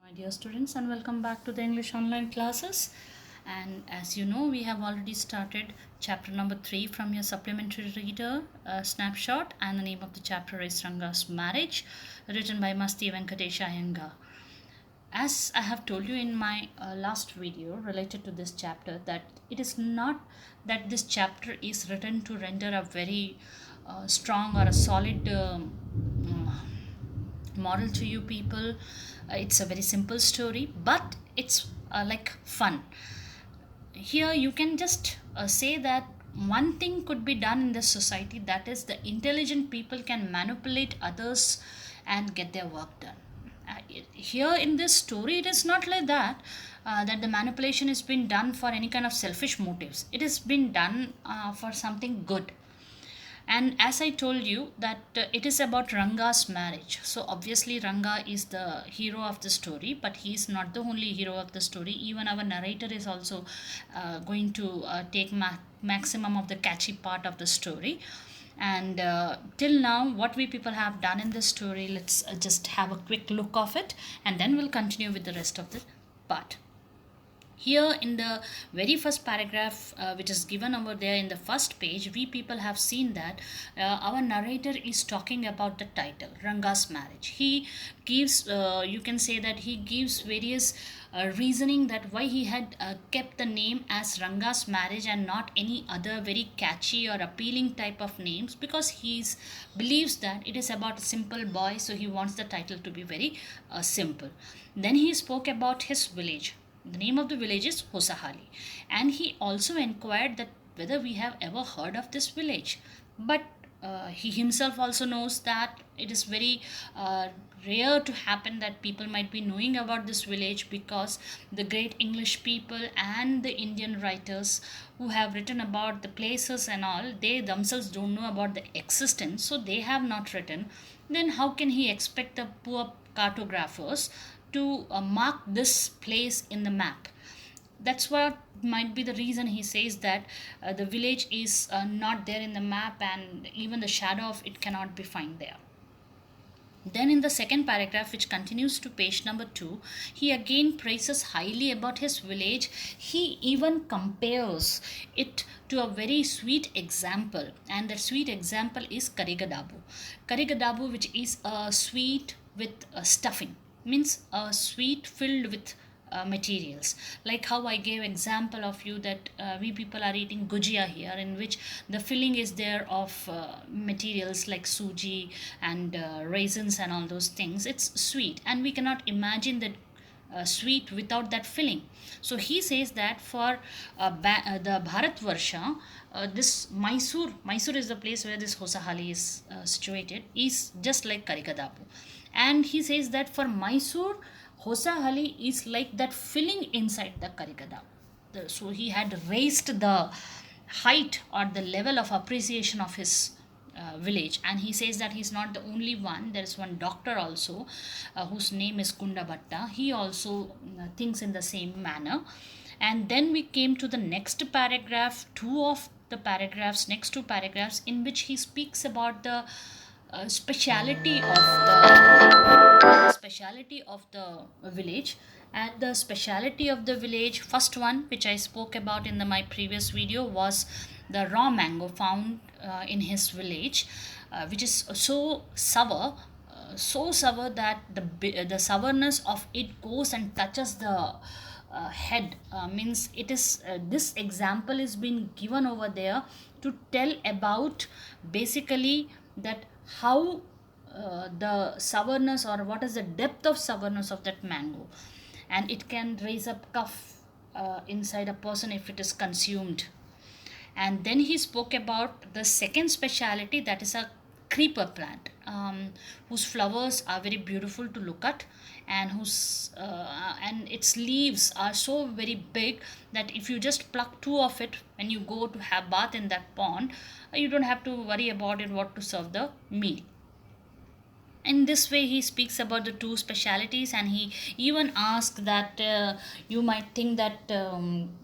My dear students, and welcome back to the English online classes. And as you know, we have already started chapter number 3 from your supplementary reader snapshot, and the name of the chapter is Ranga's Marriage, written by Masti Venkatesha Iyengar. As I have told you in my last video related to this chapter, that it is not that this chapter is written to render a very strong or a solid moral to you people. It's a very simple story, but it's like fun. Here you can just say that one thing could be done in this society, that is the intelligent people can manipulate others and get their work done. Here in this story, it is not like that, that the manipulation has been done for any kind of selfish motives. It has been done for something good. And as I told you that it is about Ranga's marriage. So obviously Ranga is the hero of the story, but he is not the only hero of the story. Even our narrator is also going to take maximum of the catchy part of the story. And till now, what we people have done in the story, let's just have a quick look of it, and then we'll continue with the rest of the part. Here in the very first paragraph, which is given over there in the first page, we people have seen that our narrator is talking about the title Ranga's Marriage. He gives, you can say that he gives various reasoning that why he had kept the name as Ranga's Marriage and not any other very catchy or appealing type of names, because he believes that it is about a simple boy, so he wants the title to be very simple. Then he spoke about his village. The name of the village is Hosahali, and he also inquired that whether we have ever heard of this village. But he himself also knows that it is very rare to happen that people might be knowing about this village, because the great English people and the Indian writers who have written about the places and all, they themselves don't know about the existence, so they have not written. Then how can he expect the poor cartographers to mark this place in the map? That's what might be the reason he says that the village is not there in the map, and even the shadow of it cannot be found there. Then in the second paragraph, which continues to page number 2, he again praises highly about his village. He even compares it to a very sweet example, and that sweet example is Karigadabu. Karigadabu, which is a sweet with stuffing, means a sweet filled with materials, like how I gave example of you that we people are eating gujia here, in which the filling is there of materials like suji and raisins and all those things. It's sweet, and we cannot imagine that sweet without that filling. So he says that for the Bharatvarsha, this Mysore is the place where this Hosahali is situated, is just like Karikadapu. And he says that for Mysore, Hosahali is like that filling inside the Karikadapu. So he had raised the height or the level of appreciation of his village. And he says that he's not the only one. There is one doctor also whose name is Kunda Bhatta. He also thinks in the same manner. And then we came to the next paragraph, two of the paragraphs, next two paragraphs, in which he speaks about the speciality of the village. And the speciality of the village, first one which I spoke about in my previous video, was the raw mango found in his village, which is so sour that the sourness of it goes and touches the head. Means it is this example is being given over there to tell about basically that how the sourness, or what is the depth of sourness of that mango, and it can raise up cough inside a person if it is consumed. And then he spoke about the second speciality, that is a creeper plant, whose flowers are very beautiful to look at, and whose and its leaves are so very big that if you just pluck two of it when you go to have bath in that pond, you don't have to worry about it what to serve the meal. In this way he speaks about the two specialities, and he even asks that you might think that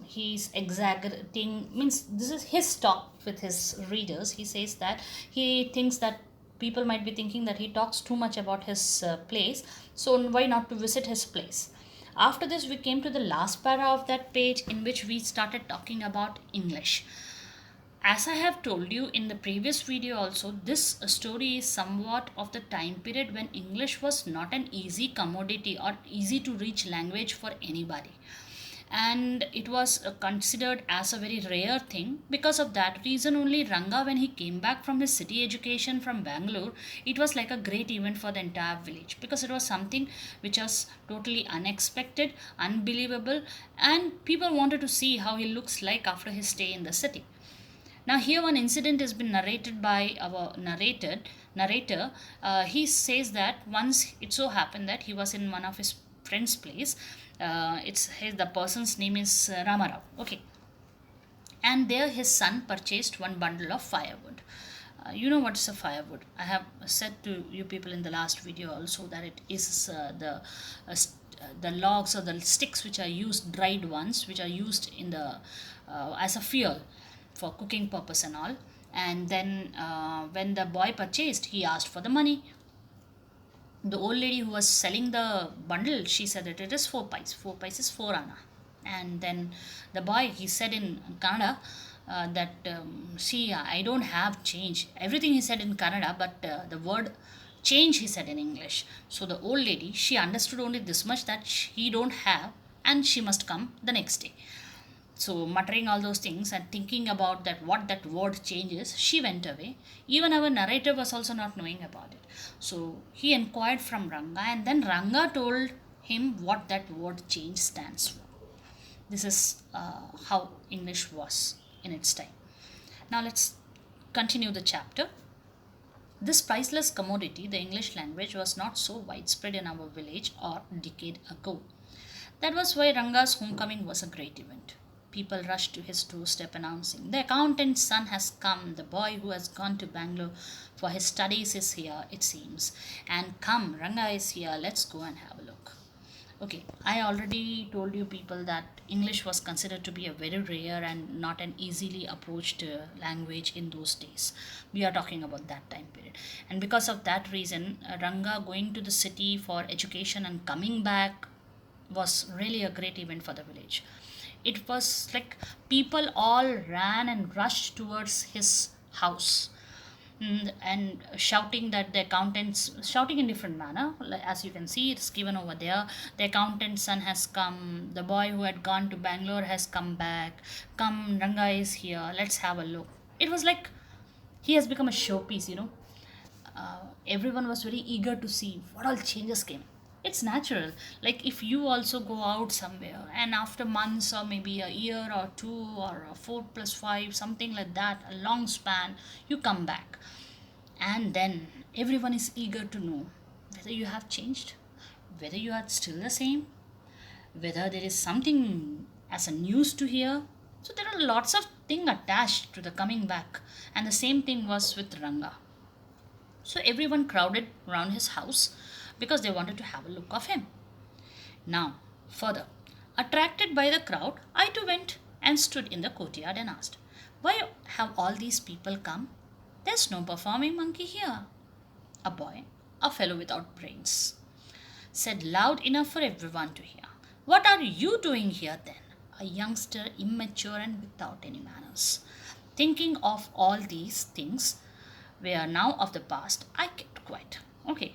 he's exaggerating, means this is his talk with his readers. He says that he thinks that people might be thinking that he talks too much about his place, so why not to visit his place. After this, we came to the last para of that page, in which we started talking about English. As I have told you in the previous video also, this story is somewhat of the time period when English was not an easy commodity or easy to reach language for anybody. And it was considered as a very rare thing. Because of that reason only, Ranga, when he came back from his city education from Bangalore, it was like a great event for the entire village, because it was something which was totally unexpected, unbelievable, and people wanted to see how he looks like after his stay in the city. Now, here one incident has been narrated by our narrator. He says that once it so happened that he was in one of his friend's place. The person's name is Ramarao. Okay, and there his son purchased one bundle of firewood. You know what is a firewood? I have said to you people in the last video also that it is the logs or the sticks which are used, dried ones, which are used in the as a fuel for cooking purpose and all. And then when the boy purchased, he asked for the money. The old lady who was selling the bundle, she said that it is 4 pice. 4 pice is 4 anna. And then the boy, he said in Kannada that see, I don't have change. Everything he said in Kannada, but the word change he said in English. So the old lady, she understood only this much, that he don't have and she must come the next day. So muttering all those things and thinking about that what that word changes, she went away. Even our narrator was also not knowing about it. So he inquired from Ranga, and then Ranga told him what that word change stands for. This is how English was in its time. Now let's continue the chapter. This priceless commodity, the English language, was not so widespread in our village or decade ago. That was why Ranga's homecoming was a great event. People rushed to his doorstep announcing, "The accountant's son has come. The boy who has gone to Bangalore for his studies is here, it seems. And come, Ranga is here. Let's go and have a look." Okay, I already told you people that English was considered to be a very rare and not an easily approached language in those days. We are talking about that time period. And because of that reason, Ranga going to the city for education and coming back was really a great event for the village. It was like people all ran and rushed towards his house, and shouting that the accountant's, shouting in different manner, like as you can see it's given over there, the accountant's son has come, the boy who had gone to Bangalore has come back, come, Ranga is here, let's have a look. It was like he has become a showpiece. Everyone was very eager to see what all changes came. It's natural. Like if you also go out somewhere and after months or maybe a year or two or a 4 plus 5, something like that, a long span, you come back. And then everyone is eager to know whether you have changed, whether you are still the same, whether there is something as a news to hear. So there are lots of things attached to the coming back. And the same thing was with Ranga. So everyone crowded around his house because they wanted to have a look of him. Now, further, attracted by the crowd, I too went and stood in the courtyard and asked, "Why have all these people come? There's no performing monkey here." A boy, a fellow without brains, said loud enough for everyone to hear, "What are you doing here then?" A youngster, immature and without any manners. Thinking of all these things were now of the past, I kept quiet. Okay,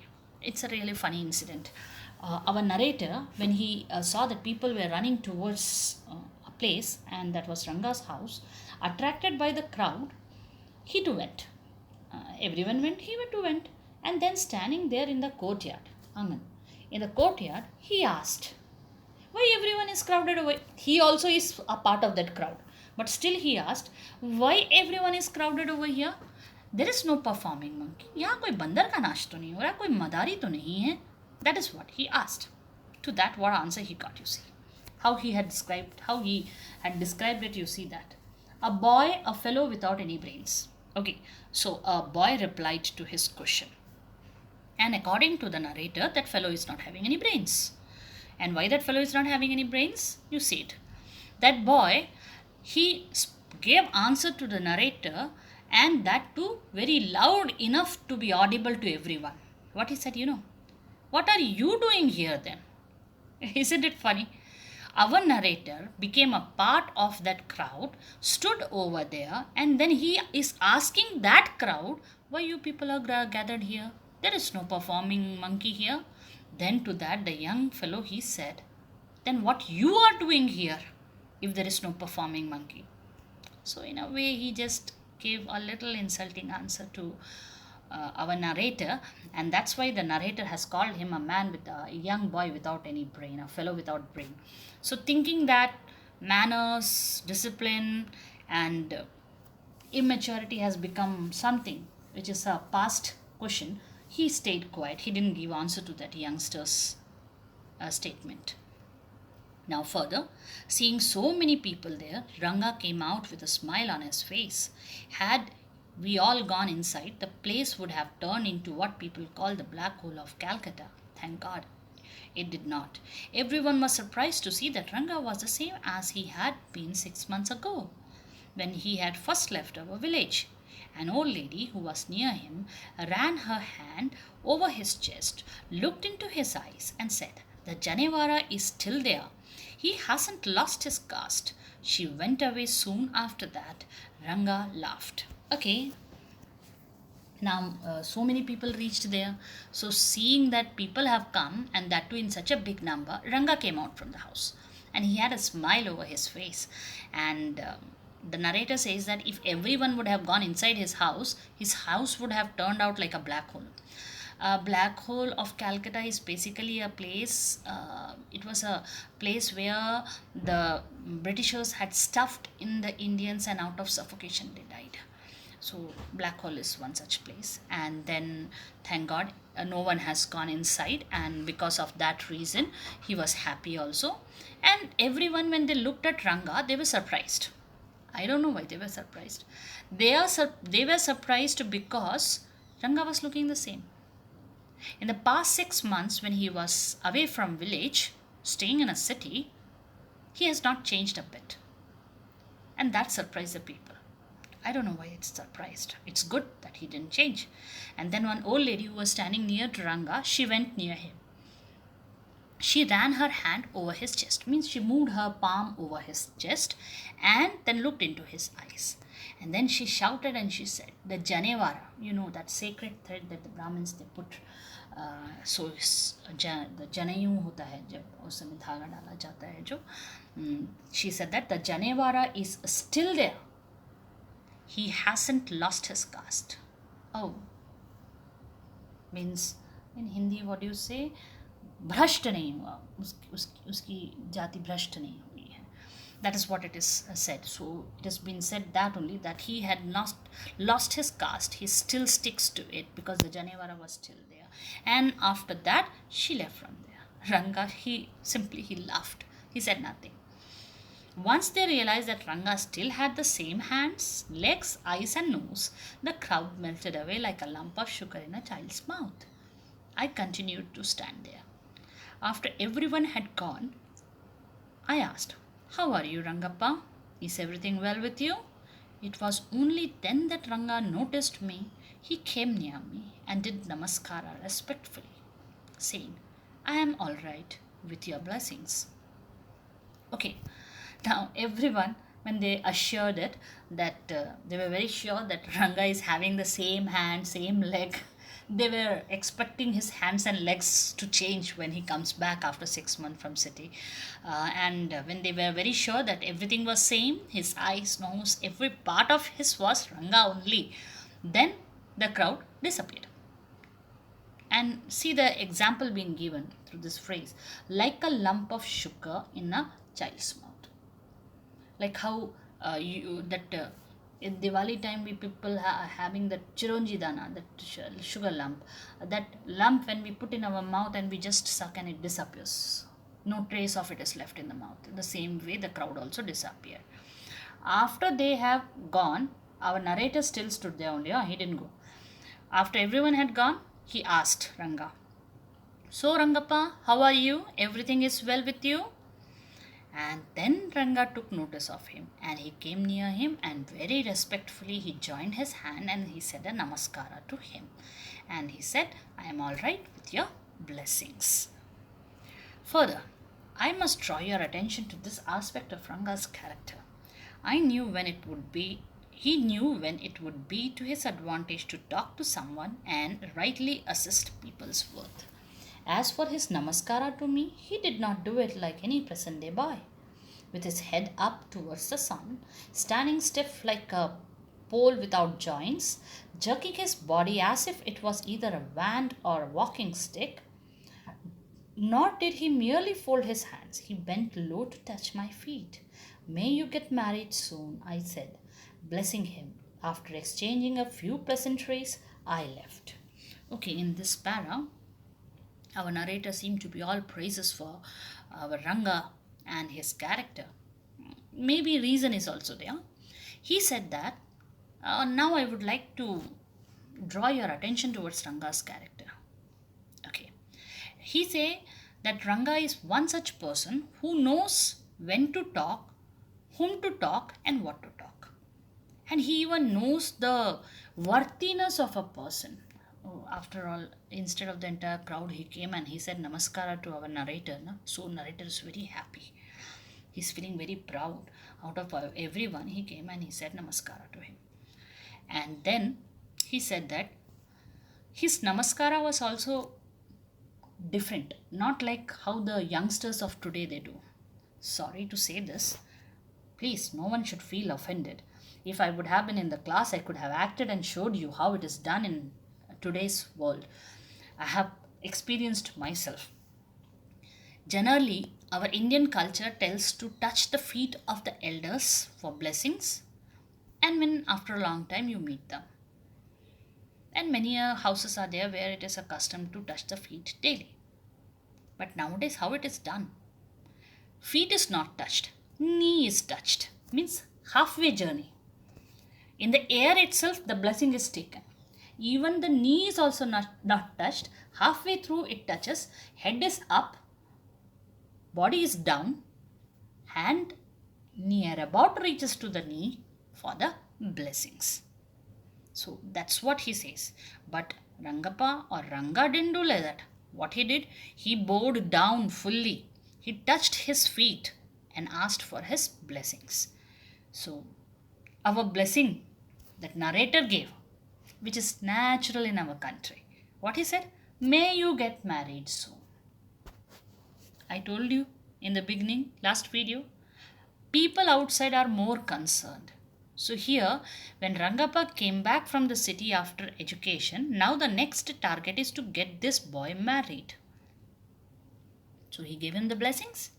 it's a really funny incident. Our narrator, when he saw that people were running towards a place, and that was Ranga's house, attracted by the crowd, he too went. Everyone went, he too went. And then standing there in the courtyard, Angan, in the courtyard, he asked, why everyone is crowded away? He also is a part of that crowd. But still he asked, why everyone is crowded over here? There is no performing monkey. यहाँ कोई बंदर का नाच तो नहीं हो रहा, कोई मदारी तो नहीं है. That is what he asked. To that, what answer he got, you see. How he had described it, you see that. A boy, a fellow without any brains. Okay, so a boy replied to his question. And according to the narrator, that fellow is not having any brains. And why that fellow is not having any brains? You see it. That boy, he gave answer to the narrator and that too very loud enough to be audible to everyone. What he said, what are you doing here then? Isn't it funny? Our narrator became a part of that crowd, stood over there, and then he is asking that crowd, why you people are gathered here? There is no performing monkey here. Then to that, the young fellow, he said, then what you are doing here if there is no performing monkey? So, in a way, he just gave a little insulting answer to our narrator, and that's why the narrator has called him a man with a young boy without any brain, a fellow without brain. So, thinking that manners, discipline, and immaturity has become something which is a past question, he stayed quiet. He didn't give answer to that youngster's statement. Now, further, seeing so many people there, Ranga came out with a smile on his face. Had we all gone inside, the place would have turned into what people call the black hole of Calcutta. Thank God it did not. Everyone was surprised to see that Ranga was the same as he had been 6 months ago, when he had first left our village. An old lady who was near him ran her hand over his chest, looked into his eyes, and said, the Janevara is still there. He hasn't lost his caste. She went away soon after that. Ranga laughed. Okay, now so many people reached there. So seeing that people have come, and that too in such a big number, Ranga came out from the house, and he had a smile over his face. And the narrator says that if everyone would have gone inside his house would have turned out like a black hole. A black hole of Calcutta is basically a place, it was a place where the Britishers had stuffed in the Indians, and out of suffocation they died. So black hole is one such place. And then thank God no one has gone inside, and because of that reason he was happy also. And everyone, when they looked at Ranga, they were surprised. I don't know why they were surprised. They were surprised because Ranga was looking the same. In the past 6 months, when he was away from village, staying in a city, he has not changed a bit. And that surprised the people. I don't know why it's surprised. It's good that he didn't change. And then one old lady who was standing near to Ranga, she went near him. She ran her hand over his chest, means she moved her palm over his chest and then looked into his eyes. And then she shouted and she said, the Janevara, that sacred thread that the Brahmins they put, the Janayu hota hai, jab usme dhaga dala jata hai jo. She said that the Janevara is still there. He hasn't lost his caste. Oh, means in Hindi what do you say? भ्रष्ट नहीं हुआ, उसकी जाति भ्रष्ट नहीं हुई है. That is what it is said. So it has been said that only, that he had not lost his caste. He still sticks to it because the Janevara was still there. And after that, she left from there. Ranga, he laughed. He said nothing. Once they realized that Ranga still had the same hands, legs, eyes, and nose, the crowd melted away like a lump of sugar in a child's mouth. I continued to stand there. After everyone had gone, I asked, how are you, Rangappa? Is everything well with you? It was only then that Ranga noticed me. He came near me and did namaskara respectfully, saying, I am all right with your blessings. Okay, now everyone, when they assured it, that they were very sure that Ranga is having the same hand, same leg, they were expecting his hands and legs to change when he comes back after 6 months from city. And when they were very sure that everything was same, his eyes, nose, every part of his was Ranga only, then the crowd disappeared. And see the example being given through this phrase, like a lump of sugar in a child's mouth. Like how in Diwali time we people are having that chironji dana, that sugar lump. That lump when we put in our mouth and we just suck and it disappears. No trace of it is left in the mouth. In the same way, the crowd also disappeared. After they have gone, our narrator still stood there only. He didn't go. After everyone had gone, he asked Ranga, so Rangappa, how are you? Everything is well with you? And then Ranga took notice of him and he came near him and very respectfully he joined his hand and he said a namaskara to him. And he said, I am all right with your blessings. Further, I must draw your attention to this aspect of Ranga's character. I knew when it would be he knew when it would be to his advantage to talk to someone and rightly assist people's worth. As for his namaskara to me, he did not do it like any present day boy, with his head up towards the sun, standing stiff like a pole without joints, jerking his body as if it was either a wand or a walking stick. Nor did he merely fold his hands, he bent low to touch my feet. May you get married soon, I said, blessing him. After exchanging a few pleasantries, I left. Okay, in this para, our narrator seemed to be all praises for our Ranga and his character. Maybe reason is also there. He said that now I would like to draw your attention towards Ranga's character. Okay. He say that Ranga is one such person who knows when to talk, whom to talk, and what to talk. And he even knows the worthiness of a person. Oh, after all, instead of the entire crowd, he came and he said namaskara to our narrator. No? So narrator is very happy. He's feeling very proud. Out of everyone, he came and he said namaskara to him. And then he said that his namaskara was also different, not like how the youngsters of today they do. Sorry to say this, please, no one should feel offended. If I would have been in the class, I could have acted and showed you how it is done in today's world. I have experienced myself. Generally, our Indian culture tells to touch the feet of the elders for blessings, and when after a long time you meet them. And many houses are there where it is a custom to touch the feet daily. But nowadays, how it is done? Feet is not touched, knee is touched, means halfway journey. In the air itself, the blessing is taken. Even the knee is also not touched. Halfway through, it touches, head is up, body is down, hand near about reaches to the knee for the blessings. So that's what he says. But Rangappa or Ranga didn't do like that. What he did, he bowed down fully. He touched his feet and asked for his blessings. So, our blessing that narrator gave, which is natural in our country, what he said, may you get married soon. I told you in the beginning, last video, people outside are more concerned. So here, when Rangappa came back from the city after education, now the next target is to get this boy married. So he gave him the blessings.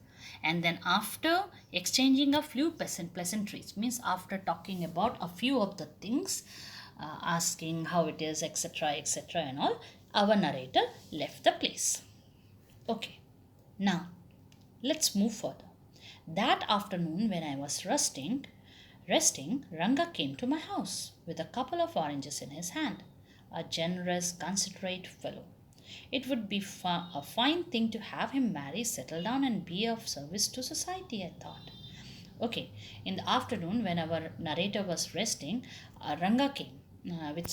And then after exchanging a few pleasantries, means after talking about a few of the things, asking how it is, etc., and all, our narrator left the place. Okay, now let's move further. That afternoon, when I was resting, Ranga came to my house with a couple of oranges in his hand. A generous, considerate fellow. It would be a fine thing to have him marry, settle down, and be of service to society, I thought. Okay, in the afternoon, when our narrator was resting, Ranga came with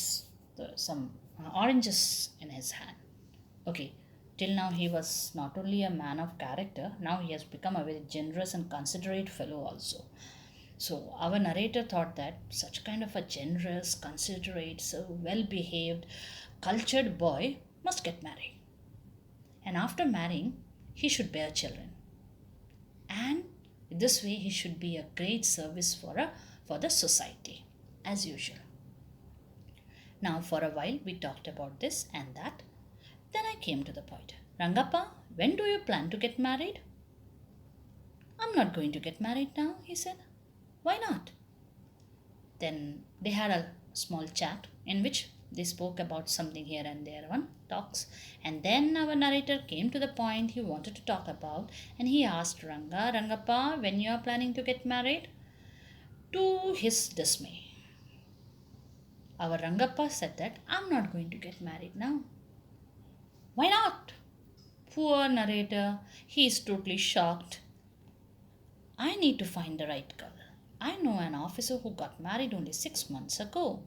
some oranges in his hand. Okay, till now he was not only a man of character, now he has become a very generous and considerate fellow also. So our narrator thought that such kind of a generous, considerate, so well behaved, cultured boy must get married. And after marrying, he should bear children. And this way he should be a great service for the society, as usual. Now for a while we talked about this and that. Then I came to the point. Rangappa, when do you plan to get married? I'm not going to get married now, he said. Why not? Then they had a small chat in which they spoke about something here and there, one talks. And then our narrator came to the point he wanted to talk about and he asked Rangappa, when you are planning to get married? To his dismay, our Rangappa said that I'm not going to get married now. Why not? Poor narrator, he is totally shocked. I need to find the right girl. I know an officer who got married only 6 months ago.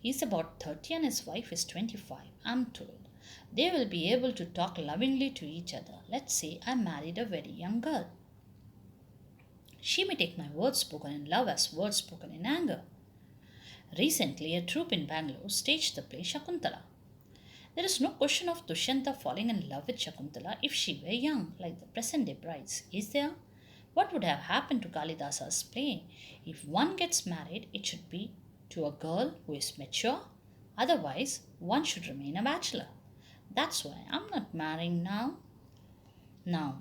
He's about 30 and his wife is 25, I'm told. They will be able to talk lovingly to each other. Let's say I married a very young girl. She may take my words spoken in love as words spoken in anger. Recently, a troupe in Bangalore staged the play Shakuntala. There is no question of Dushyanta falling in love with Shakuntala if she were young, like the present day brides, is there? What would have happened to Kalidasa's play? If one gets married, it should be to a girl who is mature, otherwise, one should remain a bachelor. That's why I'm not marrying now. Now,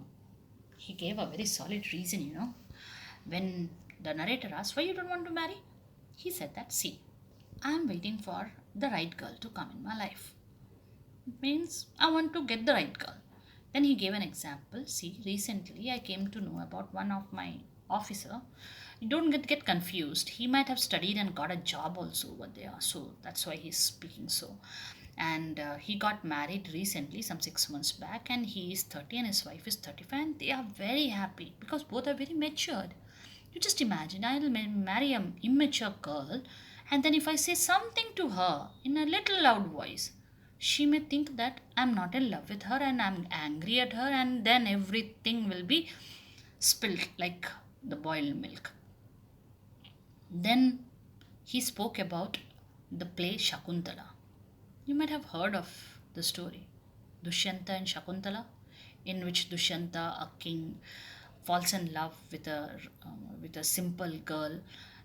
he gave a very solid reason. When the narrator asked why you don't want to marry, he said that, see, I'm waiting for the right girl to come in my life. Means I want to get the right girl. Then he gave an example. See, recently I came to know about one of my officer. Don't get confused. He might have studied and got a job also over there. So that's why he's speaking so. And he got married recently, some 6 months back, and he is 30 and his wife is 35, and they are very happy because both are very matured. You just imagine, I'll marry an immature girl, and then if I say something to her in a little loud voice, she may think that I'm not in love with her and I'm angry at her, and then everything will be spilled like the boiled milk. Then he spoke about the play Shakuntala. You might have heard of the story Dushyanta and Shakuntala, in which Dushyanta, a king, falls in love with a simple girl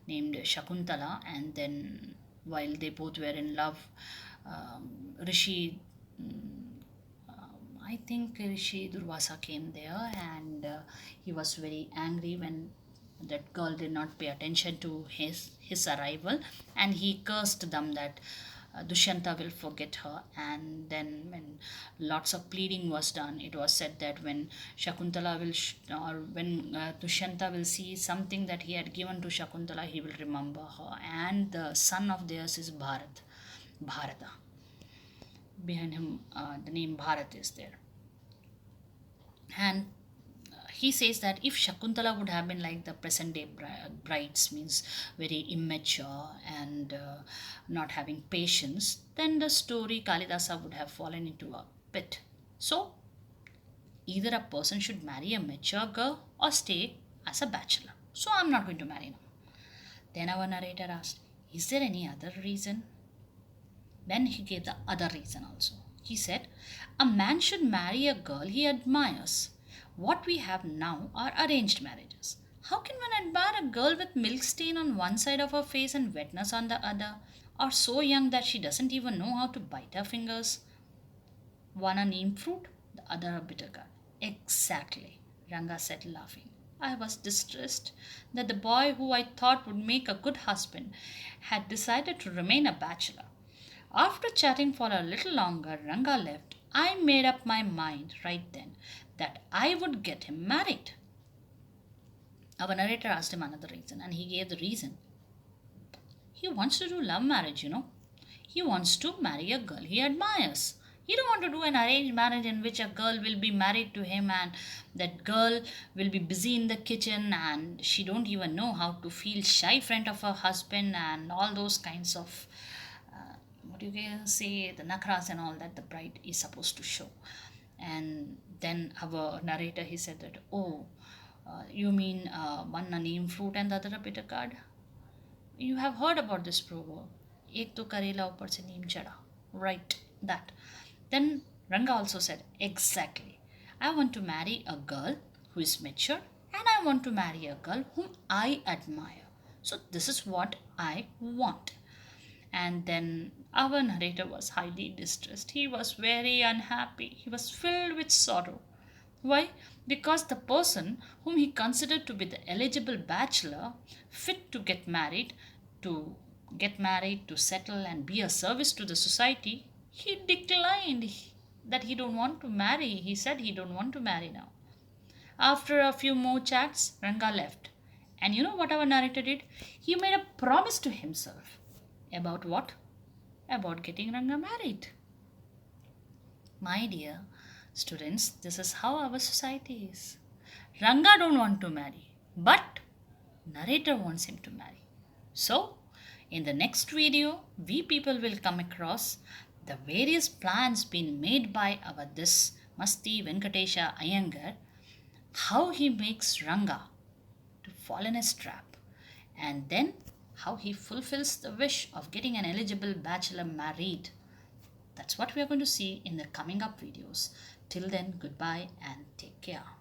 named Shakuntala, and then while they both were in love, Rishi, I think Rishi Durvasa came there, and he was very angry when that girl did not pay attention to his arrival, and he cursed them that Dushyanta will forget her. And then, when lots of pleading was done, it was said that when Shakuntala will, or when Dushyanta will see something that he had given to Shakuntala, he will remember her. And the son of theirs is Bharata. Behind him, the name Bharat is there. And he says that if Shakuntala would have been like the present day brides, means very immature and not having patience, then the story Kalidasa would have fallen into a pit. So, either a person should marry a mature girl or stay as a bachelor. So, I'm not going to marry now. Then our narrator asked, is there any other reason? Then he gave the other reason also. He said, a man should marry a girl he admires. What we have now are arranged marriages. How can one admire a girl with milk stain on one side of her face and wetness on the other, or so young that she doesn't even know how to bite her fingers? One a neem fruit, the other a bitter gourd. Exactly, Ranga said, laughing. I was distressed that the boy who I thought would make a good husband had decided to remain a bachelor. After chatting for a little longer, Ranga left. I made up my mind right then that I would get him married. Our narrator asked him another reason, and he gave the reason. He wants to do love marriage. He wants to marry a girl he admires. He don't want to do an arranged marriage in which a girl will be married to him and that girl will be busy in the kitchen and she don't even know how to feel shy in front of her husband and all those kinds of what you can say, the nakras and all that the bride is supposed to show. And then our narrator, he said that, oh, you mean one a name fruit and the other a bitter card? You have heard about this proverb. Ek to karela upar se neem chada. Right, that. Then Ranga also said, exactly. I want to marry a girl who is mature and I want to marry a girl whom I admire. So this is what I want. And then our narrator was highly distressed. He was very unhappy. He was filled with sorrow. Why? Because the person whom he considered to be the eligible bachelor, fit to settle and be a service to the society, he declined that he don't want to marry. He said he don't want to marry now. After a few more chats, Ranga left. And you know what our narrator did? He made a promise to himself. About what? About getting Ranga married. My dear students, this is how our society is. Ranga don't want to marry. but narrator wants him to marry. So, in the next video, we people will come across the various plans being made by our this Masti Venkatesha Iyengar, how he makes Ranga to fall in his trap, and then how he fulfills the wish of getting an eligible bachelor married. That's what we are going to see in the coming up videos. Till then, goodbye and take care.